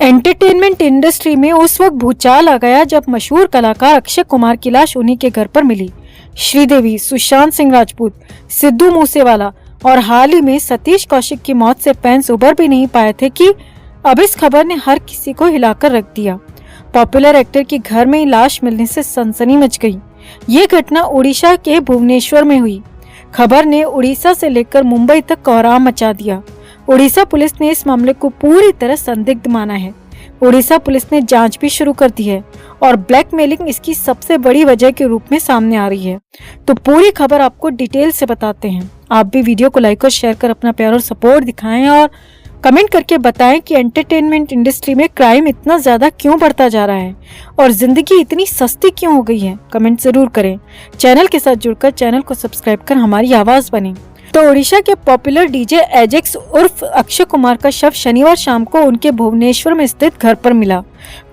Entertainment industry में उस वक्त भूचाल आ गया जब मशहूर कलाकार अक्षय कुमार की लाश उन्हीं के घर पर मिली। श्रीदेवी, सुशांत सिंह राजपूत, सिद्धू मूसेवाला और हाल ही में सतीश कौशिक की मौत से फैंस उबर भी नहीं पाए थे कि अब इस खबर ने हर किसी को हिलाकर रख दिया। पॉपुलर एक्टर के घर में लाश मिलने से सनसनी मच गई। ये घटना उड़ीसा के भुवनेश्वर में हुई। खबर ने उड़ीसा से लेकर मुंबई तक कोहराम मचा दिया। उड़ीसा पुलिस ने इस मामले को पूरी तरह संदिग्ध माना है। उड़ीसा पुलिस ने जांच भी शुरू कर दी है और ब्लैकमेलिंग इसकी सबसे बड़ी वजह के रूप में सामने आ रही है। तो पूरी खबर आपको डिटेल से बताते हैं। आप भी वीडियो को लाइक और शेयर कर अपना प्यार और सपोर्ट दिखाएं और कमेंट करके बताएं कि एंटरटेनमेंट इंडस्ट्री में क्राइम इतना ज्यादा क्यों बढ़ता जा रहा है और जिंदगी इतनी सस्ती क्यों हो गई है। कमेंट जरूर करें। चैनल के साथ जुड़कर चैनल को सब्सक्राइब कर हमारी आवाज बने। तो ओडिशा के पॉपुलर डीजे एजेक्स उर्फ अक्षय कुमार का शव शनिवार शाम को उनके भुवनेश्वर में स्थित घर पर मिला।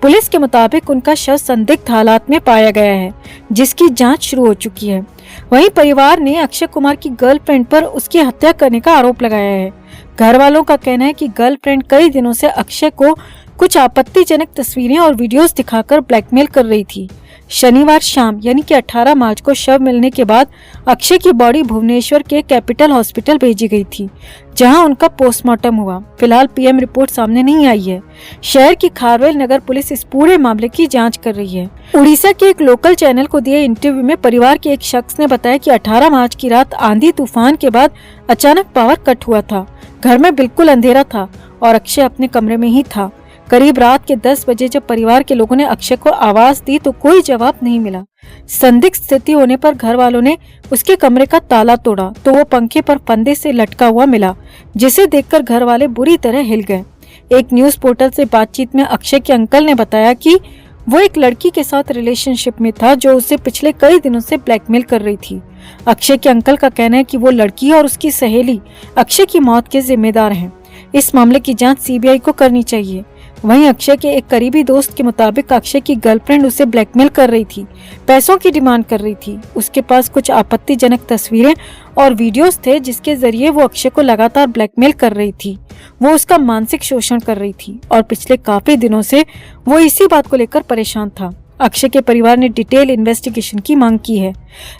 पुलिस के मुताबिक उनका शव संदिग्ध हालात में पाया गया है, जिसकी जांच शुरू हो चुकी है। वहीं परिवार ने अक्षय कुमार की गर्लफ्रेंड पर उसकी हत्या करने का आरोप लगाया है। घर वालों का कहना है कि गर्लफ्रेंड कई दिनों से अक्षय को कुछ आपत्तिजनक तस्वीरें और वीडियोस दिखाकर ब्लैकमेल कर रही थी। शनिवार शाम यानी कि 18 मार्च को शव मिलने के बाद अक्षय की बॉडी भुवनेश्वर के कैपिटल हॉस्पिटल भेजी गई थी, जहां उनका पोस्टमार्टम हुआ। फिलहाल पीएम रिपोर्ट सामने नहीं आई है। शहर की खारवेल नगर पुलिस इस पूरे मामले की जांच कर रही है। उड़ीसा के एक लोकल चैनल को दिए इंटरव्यू में परिवार के एक शख्स ने बताया कि 18 मार्च की रात आंधी तूफान के बाद अचानक पावर कट हुआ था। घर में बिल्कुल अंधेरा था और अक्षय अपने कमरे में ही था। करीब रात के 10 बजे जब परिवार के लोगों ने अक्षय को आवाज दी तो कोई जवाब नहीं मिला। संदिग्ध स्थिति होने पर घर वालों ने उसके कमरे का ताला तोड़ा तो वो पंखे पर फंदे से लटका हुआ मिला, जिसे देखकर घर वाले बुरी तरह हिल गए। एक न्यूज पोर्टल से बातचीत में अक्षय के अंकल ने बताया कि वो एक लड़की के साथ रिलेशनशिप में था जो उसे पिछले कई दिनों से ब्लैकमेल कर रही थी। अक्षय के अंकल का कहना है कि वो लड़की और उसकी सहेली अक्षय की मौत के जिम्मेदार हैं। इस मामले की जांच सीबीआई को करनी चाहिए। वहीं अक्षय के एक करीबी दोस्त के मुताबिक अक्षय की गर्लफ्रेंड उसे ब्लैकमेल कर रही थी, पैसों की डिमांड कर रही थी। उसके पास कुछ आपत्तिजनक तस्वीरें और वीडियोस थे जिसके जरिए वो अक्षय को लगातार ब्लैकमेल कर रही थी। वो उसका मानसिक शोषण कर रही थी और पिछले काफी दिनों से वो इसी बात को लेकर परेशान था। अक्षय के परिवार ने डिटेल इन्वेस्टिगेशन की मांग की है।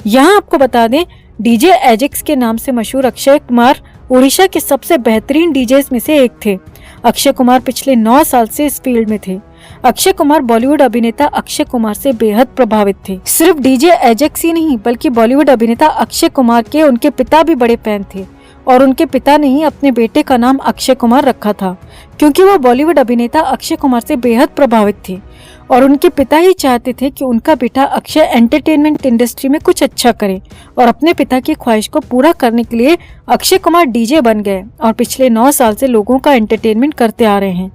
यहाँ आपको बता दें, डीजे एजेक्स के नाम से मशहूर अक्षय कुमार उड़ीसा के सबसे बेहतरीन डीजेस में से एक थे। अक्षय कुमार पिछले 9 साल से इस फील्ड में थे। अक्षय कुमार बॉलीवुड अभिनेता अक्षय कुमार से बेहद प्रभावित थे। सिर्फ डीजे एजेक्स ही नहीं बल्कि बॉलीवुड अभिनेता अक्षय कुमार के उनके पिता भी बड़े फैन थे और उनके पिता ने ही अपने बेटे का नाम अक्षय कुमार रखा था, क्योंकि वो बॉलीवुड अभिनेता अक्षय कुमार से बेहद प्रभावित थे और उनके पिता ही चाहते थे कि उनका बेटा अक्षय एंटरटेनमेंट इंडस्ट्री में कुछ अच्छा करे। और अपने पिता की ख्वाहिश को पूरा करने के लिए अक्षय कुमार डीजे बन गए और पिछले 9 साल से लोगों का एंटरटेनमेंट करते आ रहे हैं।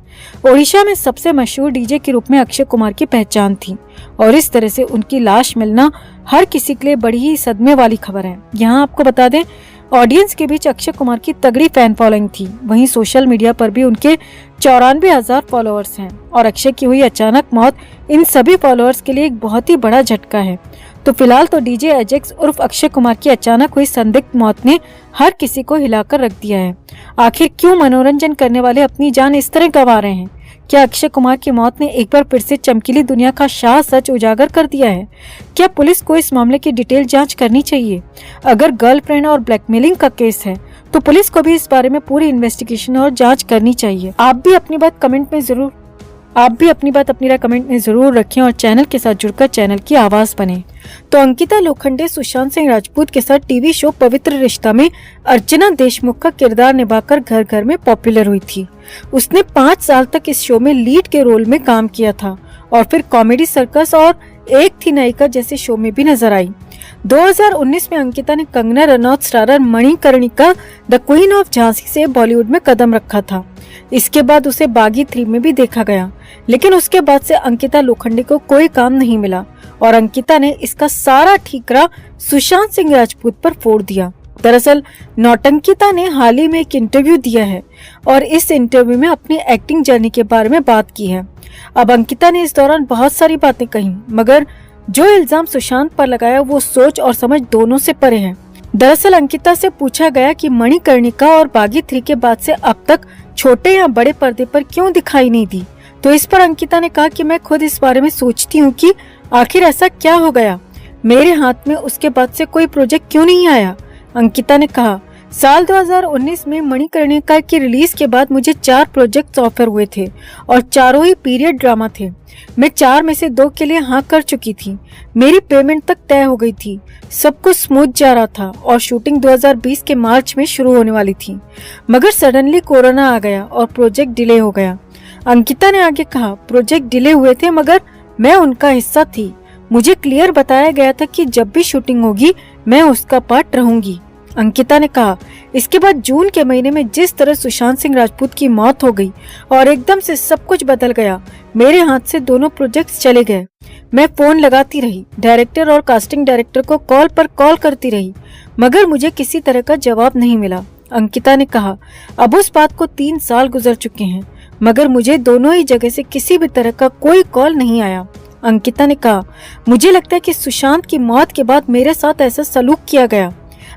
ओडिशा में सबसे मशहूर डीजे के रूप में अक्षय कुमार की पहचान थी और इस तरह से उनकी लाश मिलना हर किसी के लिए बड़ी ही सदमे वाली खबर है। यहाँ आपको बता दें, ऑडियंस के बीच अक्षय कुमार की तगड़ी फैन फॉलोइंग थी। वहीं सोशल मीडिया पर भी उनके 94,000 फॉलोअर्स हैं और अक्षय की हुई अचानक मौत इन सभी फॉलोअर्स के लिए एक बहुत ही बड़ा झटका है। तो फिलहाल तो डीजे एजेक्स उर्फ अक्षय कुमार की अचानक हुई संदिग्ध मौत ने हर किसी को हिलाकर रख दिया है। आखिर क्यों मनोरंजन करने वाले अपनी जान इस तरह गंवा रहे हैं? क्या अक्षय कुमार की मौत ने एक बार फिर से चमकीली दुनिया का शाह सच उजागर कर दिया है? क्या पुलिस को इस मामले की डिटेल जांच करनी चाहिए? अगर गर्लफ्रेंड और ब्लैकमेलिंग का केस है तो पुलिस को भी इस बारे में पूरी इन्वेस्टिगेशन और जांच करनी चाहिए। आप भी अपनी बात अपनी राय कमेंट में जरूर रखें और चैनल के साथ जुड़कर चैनल की आवाज बने। तो अंकिता लोखंडे सुशांत सिंह राजपूत के साथ टीवी शो पवित्र रिश्ता में अर्चना देशमुख का किरदार निभाकर घर घर में पॉपुलर हुई थी। उसने 5 साल तक इस शो में लीड के रोल में काम किया था और फिर कॉमेडी सर्कस और एक थी नायिका जैसे शो में भी नजर आई। 2019 में अंकिता ने Kangana Ranaut starrer Manikarnika the queen of Jhansi से बॉलीवुड में कदम रखा था। इसके बाद उसे बागी 3 में भी देखा गया, लेकिन उसके बाद से अंकिता लोखंडे को कोई काम नहीं मिला और अंकिता ने इसका सारा ठीकरा सुशांत सिंह राजपूत पर फोड़ दिया। दरअसल नौटंकिता ने हाल ही में एक इंटरव्यू दिया है और इस इंटरव्यू में अपनी एक्टिंग जर्नी के बारे में बात की है। अब अंकिता ने इस दौरान बहुत सारी बातें कही, मगर जो इल्जाम सुशांत पर लगाया वो सोच और समझ दोनों से परे है। दरअसल अंकिता से पूछा गया कि मणिकर्णिका और बागी 3 के बाद से अब तक छोटे या बड़े पर्दे पर क्यों दिखाई नहीं दी, तो इस पर अंकिता ने कहा कि मैं खुद इस बारे में सोचती हूँ कि आखिर ऐसा क्या हो गया, मेरे हाथ में उसके बाद से कोई प्रोजेक्ट क्यों नहीं आया। अंकिता ने कहा, साल 2019 में मणिकर्णिका की रिलीज के बाद मुझे 4 प्रोजेक्ट्स ऑफर हुए थे और चारों ही पीरियड ड्रामा थे। मैं 4 में से 2 के लिए हाँ कर चुकी थी। मेरी पेमेंट तक तय हो गई थी, सब कुछ स्मूथ जा रहा था और शूटिंग 2020 के मार्च में शुरू होने वाली थी, मगर सडनली कोरोना आ गया और प्रोजेक्ट डिले हो गया। अंकिता ने आगे कहा, प्रोजेक्ट डिले हुए थे मगर मैं उनका हिस्सा थी। मुझे क्लियर बताया गया था कि जब भी शूटिंग होगी मैं उसका पार्ट रहूंगी। अंकिता ने कहा, इसके बाद जून के महीने में जिस तरह सुशांत सिंह राजपूत की मौत हो गई और एकदम से सब कुछ बदल गया, मेरे हाथ से दोनों प्रोजेक्ट्स चले गए। मैं फोन लगाती रही, डायरेक्टर और कास्टिंग डायरेक्टर को कॉल पर कॉल करती रही, मगर मुझे किसी तरह का जवाब नहीं मिला। अंकिता ने कहा, अब उस बात को 3 साल गुजर चुके हैं, मगर मुझे दोनों ही जगह से किसी भी तरह का कोई कॉल नहीं आया। अंकिता ने कहा, मुझे लगता है कि सुशांत की मौत के बाद मेरे साथ ऐसा सलूक किया गया।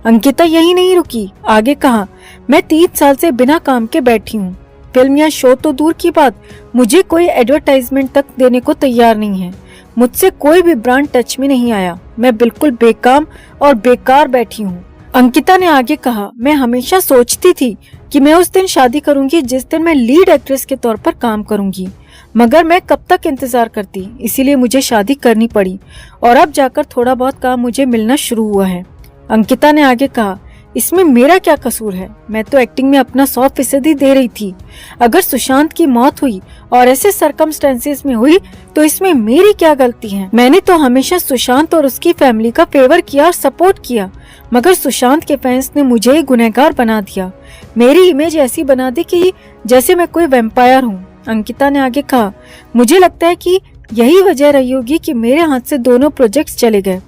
अंकिता यही नहीं रुकी, आगे कहा, मैं 3 साल से बिना काम के बैठी हूँ। फिल्म या शो तो दूर की बात, मुझे कोई एडवर्टाइजमेंट तक देने को तैयार नहीं है। मुझसे कोई भी ब्रांड टच में नहीं आया। मैं बिल्कुल बेकाम और बेकार बैठी हूँ। अंकिता ने आगे कहा, मैं हमेशा सोचती थी कि मैं उस दिन शादी करूंगी जिस दिन मैं लीड एक्ट्रेस के तौर पर काम करूंगी, मगर मैं कब तक इंतजार करती, इसीलिए मुझे शादी करनी पड़ी और अब जाकर थोड़ा बहुत काम मुझे मिलना शुरू हुआ है। अंकिता ने आगे कहा, इसमें मेरा क्या कसूर है, मैं तो एक्टिंग में अपना 100% दे रही थी। अगर सुशांत की मौत हुई और ऐसे सर्कमस्टेंसेस में हुई तो इसमें मेरी क्या गलती है। मैंने तो हमेशा सुशांत और उसकी फैमिली का फेवर किया और सपोर्ट किया, मगर सुशांत के फैंस ने मुझे ही गुनहगार बना दिया। मेरी इमेज ऐसी बना दी कि जैसे मैं कोई वैम्पायर हूँ। अंकिता ने आगे कहा, मुझे लगता है कि यही वजह रही होगी कि मेरे हाथ से दोनों प्रोजेक्ट्स चले गए।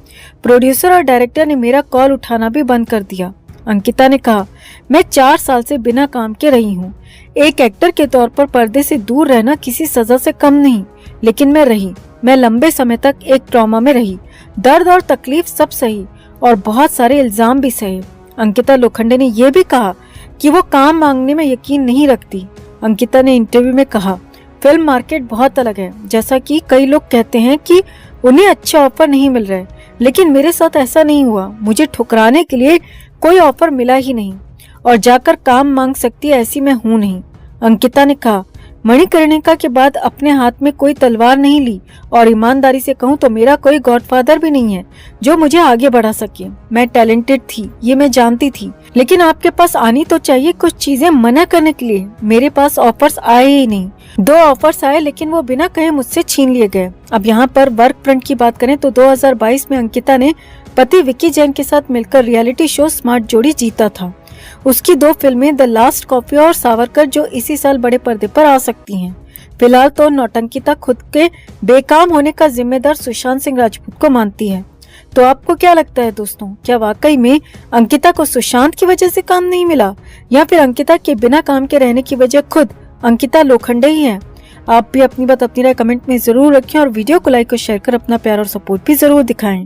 प्रोड्यूसर और डायरेक्टर ने मेरा कॉल उठाना भी बंद कर दिया। अंकिता ने कहा, मैं 4 साल से बिना काम के रही हूँ। एक एक्टर के तौर पर पर्दे से दूर रहना किसी सजा से कम नहीं, लेकिन मैं रही। मैं लंबे समय तक एक ट्रॉमा में रही, दर्द और तकलीफ सब सही और बहुत सारे इल्जाम भी सहे। अंकिता लोखंडे ने यह भी कहा कि वो काम मांगने में यकीन नहीं रखती। अंकिता ने इंटरव्यू में कहा, फिल्म मार्केट बहुत अलग है। जैसा कि कई लोग कहते हैं कि उन्हें अच्छा ऑफर नहीं मिल रहा है, लेकिन मेरे साथ ऐसा नहीं हुआ। मुझे ठुकराने के लिए कोई ऑफर मिला ही नहीं और जाकर काम मांग सकती ऐसी मैं हूँ नहीं। अंकिता ने कहा, मणिकर्णिका के बाद अपने हाथ में कोई तलवार नहीं ली और ईमानदारी से कहूँ तो मेरा कोई गॉडफादर भी नहीं है जो मुझे आगे बढ़ा सके। मैं टैलेंटेड थी, ये मैं जानती थी, लेकिन आपके पास आनी तो चाहिए कुछ चीजें मना करने के लिए। मेरे पास ऑफर्स आए ही नहीं। 2 ऑफर्स आए, लेकिन वो बिना कहे मुझसे छीन लिए गए। अब यहाँ पर वर्क फ्रंट की बात करें तो 2022 में अंकिता ने पति विक्की जैन के साथ मिलकर रियलिटी शो स्मार्ट जोड़ी जीता था। उसकी 2 फिल्में द लास्ट कॉफी और सावरकर जो इसी साल बड़े पर्दे पर आ सकती हैं। फिलहाल तो नौटंकिता खुद के बेकाम होने का जिम्मेदार सुशांत सिंह राजपूत को मानती है। तो आपको क्या लगता है दोस्तों, क्या वाकई में अंकिता को सुशांत की वजह से काम नहीं मिला, या फिर अंकिता के बिना काम के रहने की वजह खुद अंकिता लोखंडे ही है? आप भी अपनी बात अपनी राय कमेंट में जरूर रखें और वीडियो को लाइक और शेयर कर अपना प्यार और सपोर्ट भी जरूर दिखाएं।